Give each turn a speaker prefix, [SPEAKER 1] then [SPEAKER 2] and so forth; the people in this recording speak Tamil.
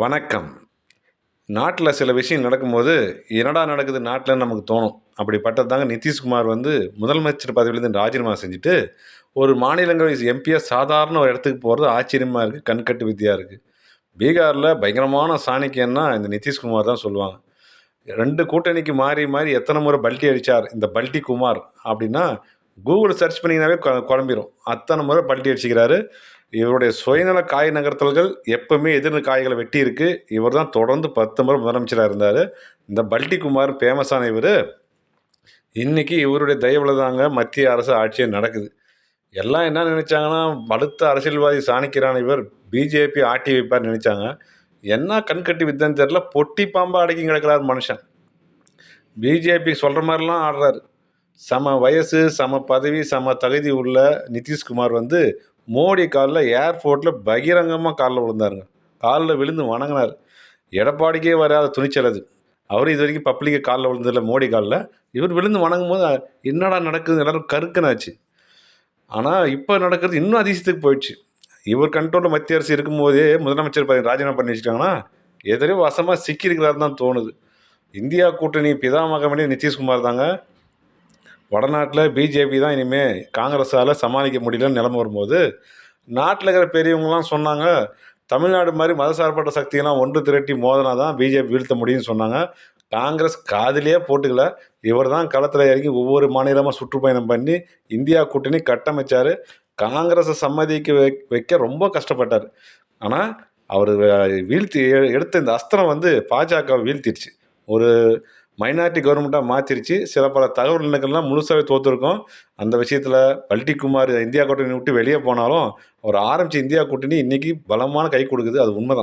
[SPEAKER 1] வணக்கம். நாட்டில சில விஷயம் நடக்கும்போது, என்னடா நடக்குது நாட்டிலன்னு நமக்கு தோணும். அப்படிப்பட்டது தாங்க நிதிஷ்குமார் வந்து முதலமைச்சர் பதவியிலேருந்து ராஜினாமா செஞ்சுட்டு, ஒரு மாநிலங்களவை எம்பியா சாதாரண ஒரு இடத்துக்கு போறது ஆச்சரியமா இருக்கு. கண்கட்டு வித்தையா இருக்கு. பீகார்ல பயங்கரமான சாணக்கியன்னா இந்த நிதிஷ்குமார் தான் சொல்லுவாங்க. 2 கூட்டணிக்கு மாறி, மாறி எத்தன முறை பல்டி அடிச்சார், இந்த பல்டி குமார் அப்படின்னா, Google சர்ச் பண்ணீங்கனாவே குழம்பிரும். அத்தன முறை பல்டி அடிச்சுக்கிறாரு. இவருடைய சுயநல காய் நகர்த்தல்கள் எப்பவுமே எதிர்ந்த காய்கள வெட்டியிருக்கு. இவர் தான் தொடர்ந்து 10 முறை முதலமைச்சரா இருந்தாரு. இந்த பல்டி குமார் ஃபேமஸான இவரு, இன்னைக்கு இவருடைய தயவுல தாங்க மத்திய அரசு ஆட்சியே நடக்குது. எல்லாம் என்ன நெனைச்சாங்கன்னா, படுத்த அரசியல்வாதி சாணக்கியரான இவர் பிஜேபி ஆட்டி வைப்பார்ன்னு நெனைச்சாங்க. என்ன கண்கட்டி வித்தைன்னு தெரியல, பொட்டி பாம்பா அடக்கி கிடக்கிறார் மனுஷன். பிஜேபி சொல்ற மாரிலாம் ஆடுறாரு. சம வயசு, சம பதவி, சம தகுதி உள்ள நிதிஷ்குமார் வந்து மோடி கால்ல ஏர்போர்ட்ல பகிரங்கமா கால்ல விழுந்தாருங்க. கால்ல விழுந்து வணங்குனாரு. எடப்பாடிக்கே வராத துணிச்சல் அது. அவரும் இதுவரைக்கும் பப்ளிக்கா கால்ல விழுந்ததில்ல மோடி கால்ல. இவர் விழுந்து வணங்கும்போது, என்னடா நடக்குது? எல்லாரும் கருக்குனாச்சு. ஆனா, இப்ப நடக்கிறது இன்னும் அதிசயத்துக்கு போயிடுச்சு. இவர் கண்ட்ரோல்ல மத்திய அரசு இருக்கும்போதே முதலமைச்சர் பதவி ராஜினாமா பண்ணி வச்சுட்டாங்கன்னா, எதிலயோ வசமா சிக்கியிருக்கிறாருன்னு தான் தோணுது. இந்தியா கூட்டணி பிதாமகனே நிதிஷ்குமார் தாங்க. வடநாட்டில் பிஜேபி தான் இனிமேல் காங்கிரஸால் சமாளிக்க முடியலன்னு நிலைமை வரும்போது, நாட்டில் இருக்கிற பெரியவங்களாம் சொன்னாங்க, தமிழ்நாடு மாதிரி மதசார்பற்ற சக்தியெல்லாம் ஒன்று திரட்டி மோதினா தான் பிஜேபி வீழ்த்த முடியும்னு சொன்னாங்க. காங்கிரஸ் காதிலே போட்டுக்கல. இவர் தான் களத்தில் இறங்கி ஒவ்வொரு மாநிலமாக சுற்றுப்பயணம் பண்ணி இந்தியா கூட்டணி கட்டமைச்சார். காங்கிரஸை சம்மதிக்க வைக்க ரொம்ப கஷ்டப்பட்டார். ஆனால் அவர் வீழ்த்தி எடுத்த இந்த அஸ்திரம் வந்து பாஜகவை வீழ்த்திடுச்சு. ஒரு மைனாரிட்டி கவர்மெண்ட்டாக மாற்றிருச்சு. சில பல தகவல் இணக்கங்கள்லாம் முழுசாகவே தோற்றுருக்கோம். அந்த விஷயத்தில் பல்டி குமார் இந்தியா கூட்டணி விட்டு வெளியே போனாலும், அவர் ஆரம்பித்த இந்தியா கூட்டணி இன்றைக்கி பலமான கை கொடுக்குது. அது உண்மை தான்.